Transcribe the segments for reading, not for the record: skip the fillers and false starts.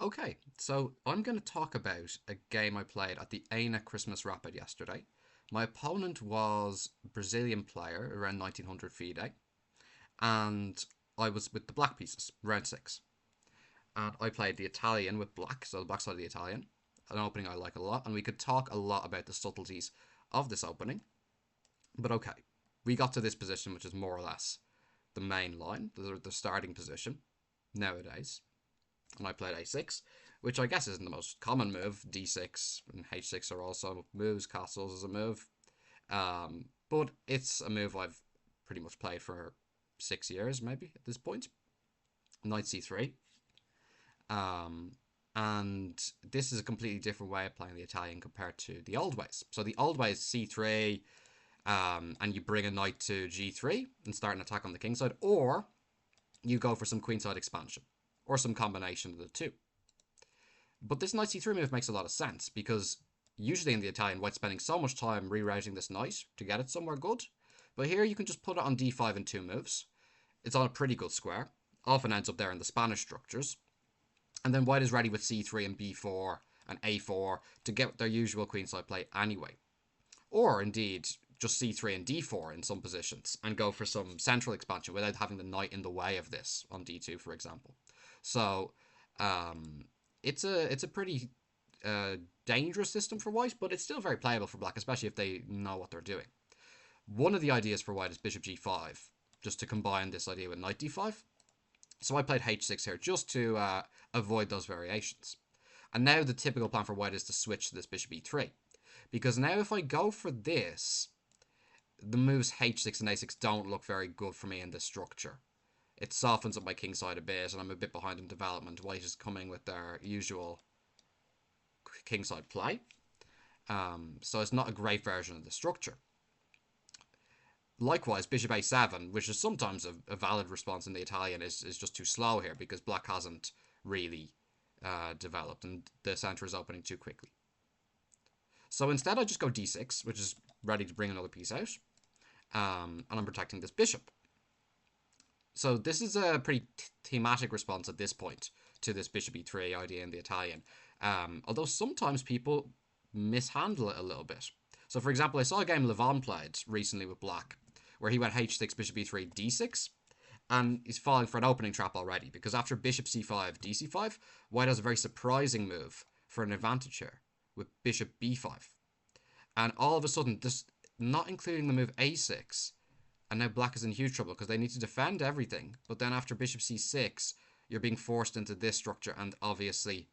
Okay, so I'm going to talk about a game I played at the AINA Christmas Rapid yesterday. My opponent was a Brazilian player around 1900 FIDE, and I was with the black pieces, round six. And I played the Italian with black, so the black side of the Italian, an opening I like a lot, and we could talk a lot about the subtleties of this opening. But okay, we got to this position, which is more or less the main line, the starting position nowadays. And I played a6, which I guess isn't the most common move. d6 and h6 are also moves. Castles is a move. But it's a move I've pretty much played for 6 years, maybe, at this point. Knight c3. Um, and this is a completely different way of playing the Italian compared to the old ways. So the old way is c3, and you bring a knight to g3 and start an attack on the king side, or you go for some queenside expansion, or some combination of the two. But this knight c3 move makes a lot of sense, because usually in the Italian, white's spending so much time rerouting this knight to get it somewhere good. But here you can just put it on d5 in two moves. It's on a pretty good square. Often ends up there in the Spanish structures. And then white is ready with c3 and b4 and a4 to get their usual queenside play anyway. Or indeed, just c3 and d4 in some positions and go for some central expansion without having the knight in the way of this on d2, for example. So it's a pretty dangerous system for white, but it's still very playable for black, especially if they know what they're doing. One of the ideas for white is bishop g5, just to combine this idea with knight d5. So I played h6 here just to avoid those variations. And now the typical plan for white is to switch to this bishop e3. Because now if I go for this, the moves h6 and a6 don't look very good for me in this structure. It softens up my king side a bit, and I'm a bit behind in development. White is coming with their usual king side play. So it's not a great version of the structure. Likewise, bishop a7, which is sometimes a valid response in the Italian, is just too slow here because black hasn't really developed and the center is opening too quickly. So instead I just go d6, which is ready to bring another piece out. And I'm protecting this bishop. So this is a pretty thematic response at this point to this bishop e3 idea in the Italian. Although sometimes people mishandle it a little bit. So for example, I saw a game Levon played recently with black, where he went h6, bishop e3, d6, and he's falling for an opening trap already, because after bishop c5, dc5, white has a very surprising move for an advantage here, with bishop b5. And all of a sudden, this, not including the move a6, and now black is in huge trouble, because they need to defend everything, but then after bishop c6, you're being forced into this structure, and obviously,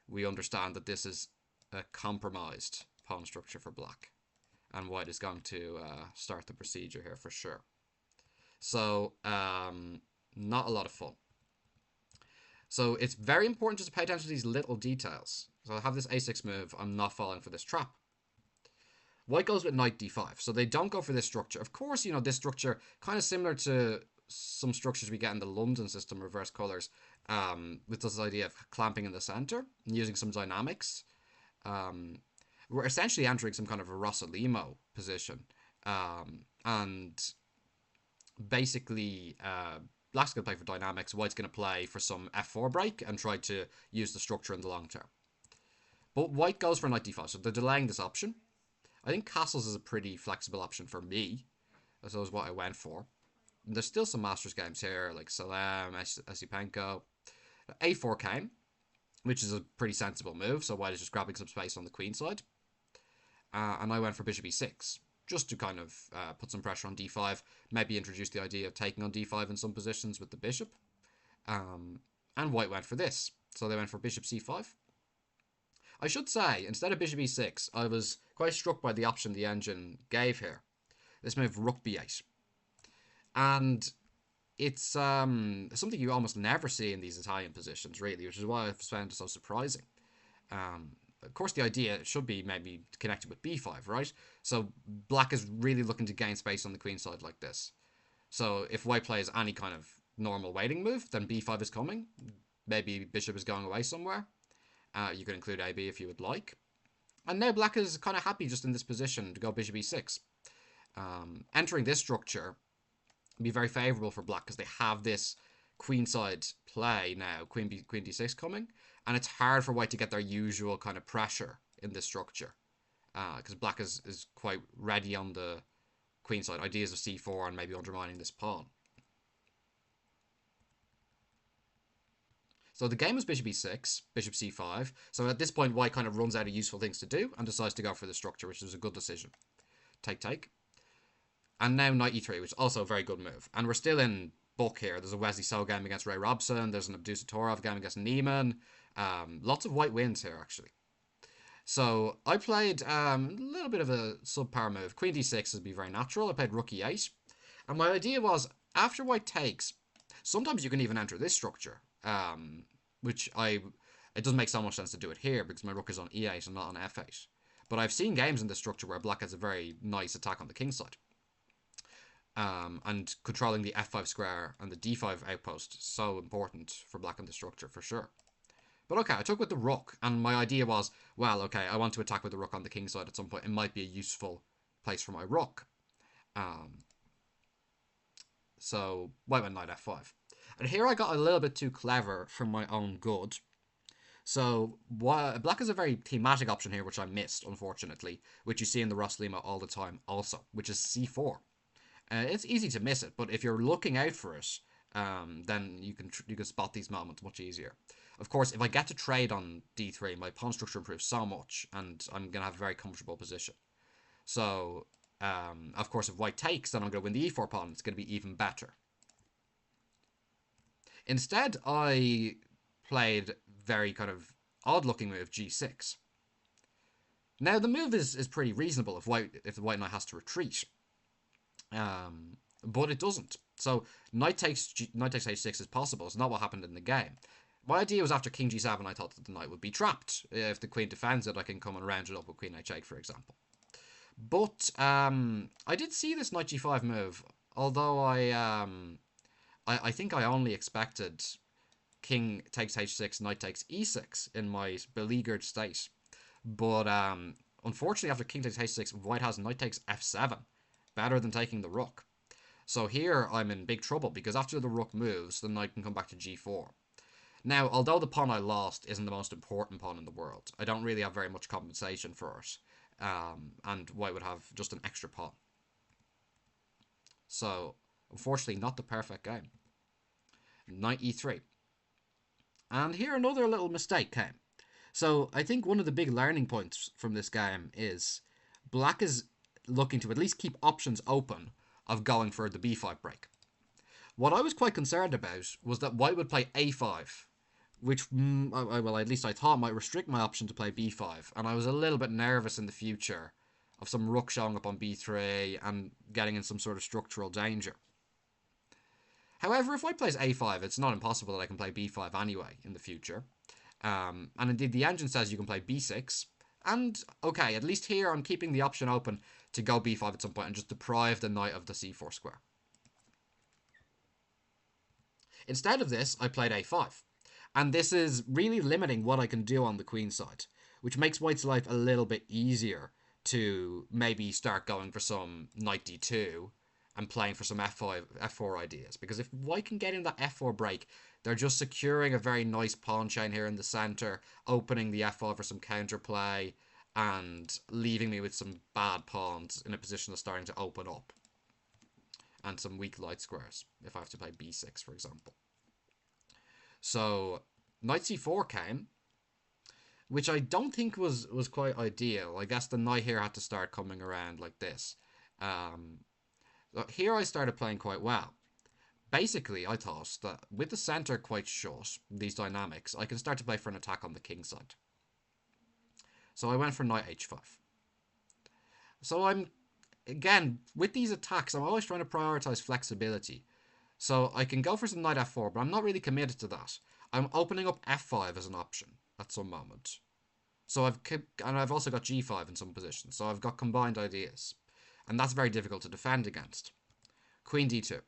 we understand that this is a compromised pawn structure for black. And white is going to start the procedure here for sure. So, not a lot of fun. So it's very important just to pay attention to these little details. So I have this a6 move. I'm not falling for this trap. White goes with knight d5. So they don't go for this structure. Of course, you know, this structure, kind of similar to some structures we get in the London system, reverse colours, with this idea of clamping in the centre and using some dynamics. We're essentially entering some kind of a Rossolimo position. And basically, black's going to play for dynamics, white's going to play for some f4 break and try to use the structure in the long term. But white goes for knight d5, so they're delaying this option. I think castles is a pretty flexible option for me. That was what I went for. And there's still some Masters games here, like Salem, Esipenko. a4 came, which is a pretty sensible move, so white is just grabbing some space on the queen side. And I went for bishop e6, just to kind of put some pressure on d5, maybe introduce the idea of taking on d5 in some positions with the bishop. And white went for this, so they went for bishop c5. I should say, instead of bishop e6, I was quite struck by the option the engine gave here. This move, rook b8. And it's something you almost never see in these Italian positions, really, which is why I found it so surprising. Of course, the idea should be maybe connected with b5, right? So black is really looking to gain space on the queen side like this. So if white plays any kind of normal waiting move, then b5 is coming. Maybe bishop is going away somewhere. You could include ab if you would like. And now black is kind of happy just in this position to go bishop e6. Entering this structure would be very favourable for black because they have this queenside play now, queen d6 coming, and it's hard for white to get their usual kind of pressure in this structure because black is quite ready on the queenside. Ideas of c4 and maybe undermining this pawn. So the game is bishop e6, bishop c5. So at this point, white kind of runs out of useful things to do and decides to go for the structure, which is a good decision. Take, take. And now knight e3, which is also a very good move. And we're still in book here. There's a Wesley So game against Ray Robson. There's an Abdusatorov game against Neiman. Lots of white wins here, actually. So I played a little bit of a subpar move. Queen d6 would be very natural. I played rook e8. And my idea was, after white takes, sometimes you can even enter this structure, which it doesn't make so much sense to do it here because my rook is on e8 and not on f8. But I've seen games in this structure where black has a very nice attack on the king side. And controlling the f5 square and the d5 outpost is so important for black in the structure, for sure. But okay, I took with the rook, and my idea was, well, okay, I want to attack with the rook on the king side at some point. It might be a useful place for my rook. So white went knight f5. And here I got a little bit too clever for my own good. So black is a very thematic option here, which I missed, unfortunately, which you see in the Roslima all the time also, which is c4. It's easy to miss it, but if you're looking out for it, then you can spot these moments much easier. Of course, if I get to trade on d3, my pawn structure improves so much, and I'm going to have a very comfortable position. So, of course, if white takes, then I'm going to win the e4 pawn. It's going to be even better. Instead, I played very kind of odd-looking move, g6. Now, the move is pretty reasonable if the white knight has to retreat. But it doesn't. So knight takes h6 is possible. It's not what happened in the game. My idea was after king g7, I thought that the knight would be trapped. If the queen defends it, I can come and round it up with queen h8, for example. But I did see this knight g5 move, although I think I only expected king takes h6, knight takes e6 in my beleaguered state. But unfortunately, after king takes h6, white has knight takes f7. Better than taking the rook. So here I'm in big trouble because after the rook moves, the knight can come back to g4. Now, although the pawn I lost isn't the most important pawn in the world, I don't really have very much compensation for it. And white would have just an extra pawn. So, unfortunately, not the perfect game. Knight e3. And here another little mistake came. So, I think one of the big learning points from this game is black is looking to at least keep options open of going for the b5 break. What I was quite concerned about was that white would play a5, which, well, at least I thought might restrict my option to play b5, and I was a little bit nervous in the future of some rook showing up on b3 and getting in some sort of structural danger. However, if white plays a5, it's not impossible that I can play b5 anyway in the future. And indeed, the engine says you can play b6, and okay, at least here I'm keeping the option open to go b5 at some point and just deprive the knight of the c4 square. Instead of this, I played a5. And this is really limiting what I can do on the queen side, which makes white's life a little bit easier to maybe start going for some knight d2 and playing for some f4 ideas. Because if white can get in that f4 break, they're just securing a very nice pawn chain here in the center, opening the f5 for some counterplay, and leaving me with some bad pawns in a position that's starting to open up. And some weak light squares, if I have to play b6, for example. So, knight c4 came, which I don't think was quite ideal. I guess the knight here had to start coming around like this. Here I started playing quite well. Basically, I thought that with the center quite shut, these dynamics, I can start to play for an attack on the king side. So I went for knight h5. So again, with these attacks, I'm always trying to prioritize flexibility. So I can go for some knight f4, but I'm not really committed to that. I'm opening up f5 as an option at some moment. So I've also got g5 in some positions. So I've got combined ideas. And that's very difficult to defend against. Queen d2.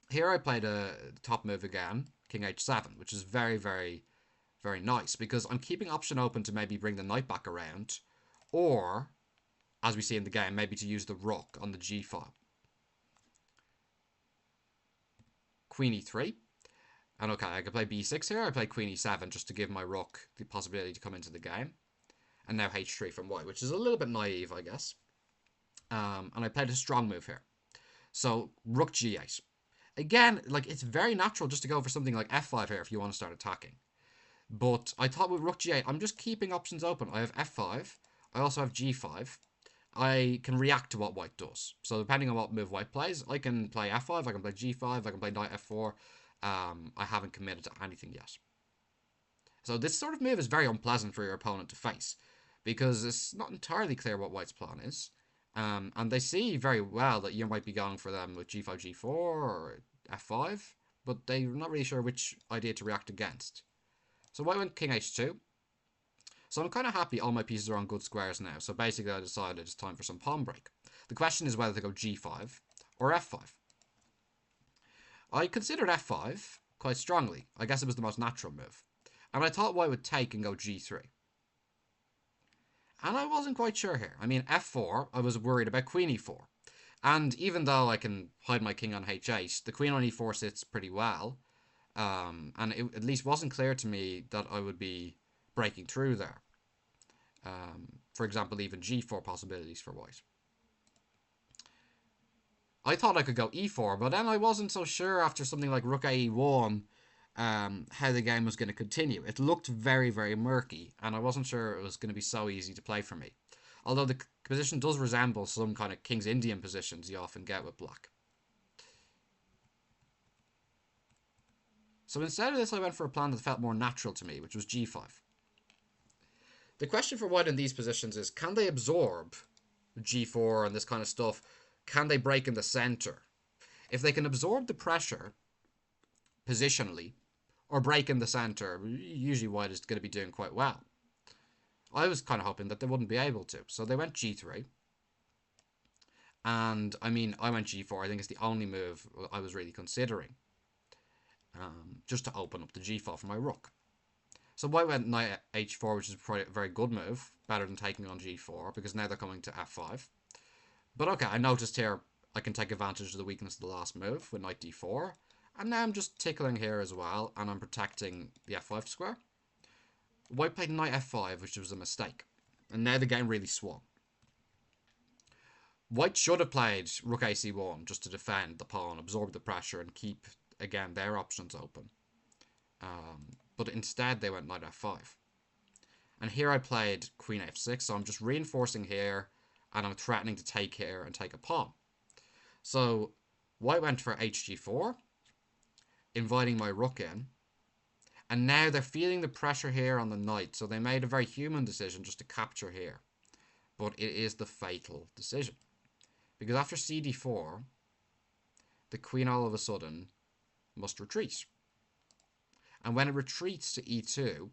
Here I played a top move again, king h7, which is very, very, very nice because I'm keeping option open to maybe bring the knight back around, or, as we see in the game, maybe to use the rook on the g file. Queen e3. And okay, I could play b6 here. I play queen e7 just to give my rook the possibility to come into the game. And now h3 from white, which is a little bit naive, I guess. And I played a strong move here. So rook g8. Again, like it's very natural just to go for something like f5 here if you want to start attacking. But I thought with rook g8, I'm just keeping options open. I have f5. I also have g5. I can react to what white does. So depending on what move white plays, I can play f5, I can play g5, I can play knight f4. I haven't committed to anything yet. So this sort of move is very unpleasant for your opponent to face because it's not entirely clear what white's plan is. And they see very well that you might be going for them with g5, g4 or f5, but they're not really sure which idea to react against. So white went king h2. So I'm kind of happy all my pieces are on good squares now. So basically I decided it's time for some pawn break. The question is whether to go g5 or f5. I considered f5 quite strongly. I guess it was the most natural move. And I thought white would take and go g3. And I wasn't quite sure here. I mean, f4, I was worried about queen e4. And even though I can hide my king on h8, the queen on e4 sits pretty well. And it at least wasn't clear to me that I would be breaking through there. For example, even g4 possibilities for white. I thought I could go e4, but then I wasn't so sure after something like rook a1 how the game was going to continue. It looked very, very murky, and I wasn't sure it was going to be so easy to play for me. Although the position does resemble some kind of King's Indian positions you often get with black. So instead of this, I went for a plan that felt more natural to me, which was g5. The question for white in these positions is, can they absorb g4 and this kind of stuff? Can they break in the center? If they can absorb the pressure positionally or break in the center, usually white is going to be doing quite well. I was kind of hoping that they wouldn't be able to. So they went g3. And, I mean, I went g4. I think it's the only move I was really considering. Just to open up the g-file for my rook. So white went knight h4, which is probably a very good move. Better than taking on g4, because now they're coming to f5. But okay, I noticed here I can take advantage of the weakness of the last move with knight d4. And now I'm just tickling here as well, and I'm protecting the f5 square. White played knight f5, which was a mistake. And now the game really swung. White should have played rook ac1 just to defend the pawn, absorb the pressure, and keep, again, their options open. But instead they went knight f5. And here I played queen f6, so I'm just reinforcing here, and I'm threatening to take here and take a pawn. So white went for hg4, inviting my rook in. And now they're feeling the pressure here on the knight, so they made a very human decision just to capture here. But it is the fatal decision. Because after cd4, the queen all of a sudden must retreat. And when it retreats to e2,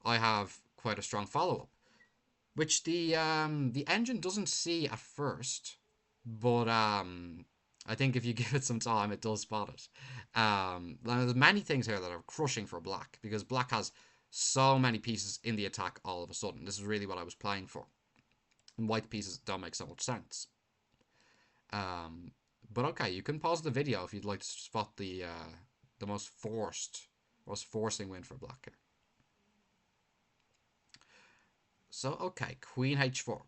I have quite a strong follow-up, which the engine doesn't see at first, but I think if you give it some time, it does spot it. There's many things here that are crushing for black, because black has so many pieces in the attack all of a sudden. This is really what I was playing for. And white pieces don't make so much sense. But okay, you can pause the video if you'd like to spot the most forcing win for black here. So okay, queen h4.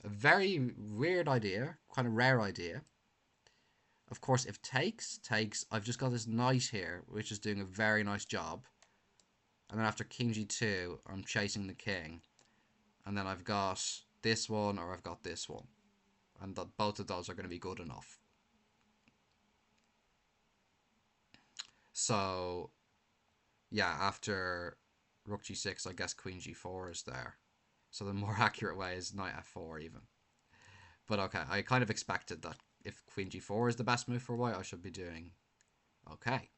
A very weird idea, kind of rare idea. Of course, if takes, I've just got this knight here, which is doing a very nice job. And then after king g2, I'm chasing the king. And then I've got this one or I've got this one. And that both of those are going to be good enough. So, yeah, after rook g6, I guess queen g4 is there. So the more accurate way is knight f4 even. But okay, I kind of expected that if queen g4 is the best move for white, I should be doing okay.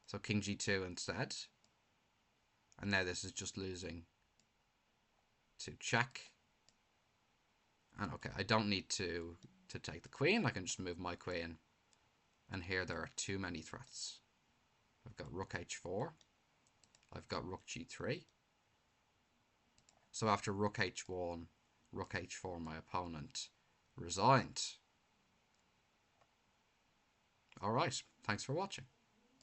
So king g2 instead. And now this is just losing to check. And okay, I don't need to take the queen. I can just move my queen. And here there are too many threats. I've got rook h4. I've got rook g3. So after rook h1, rook h4, my opponent resigned. All right. Thanks for watching.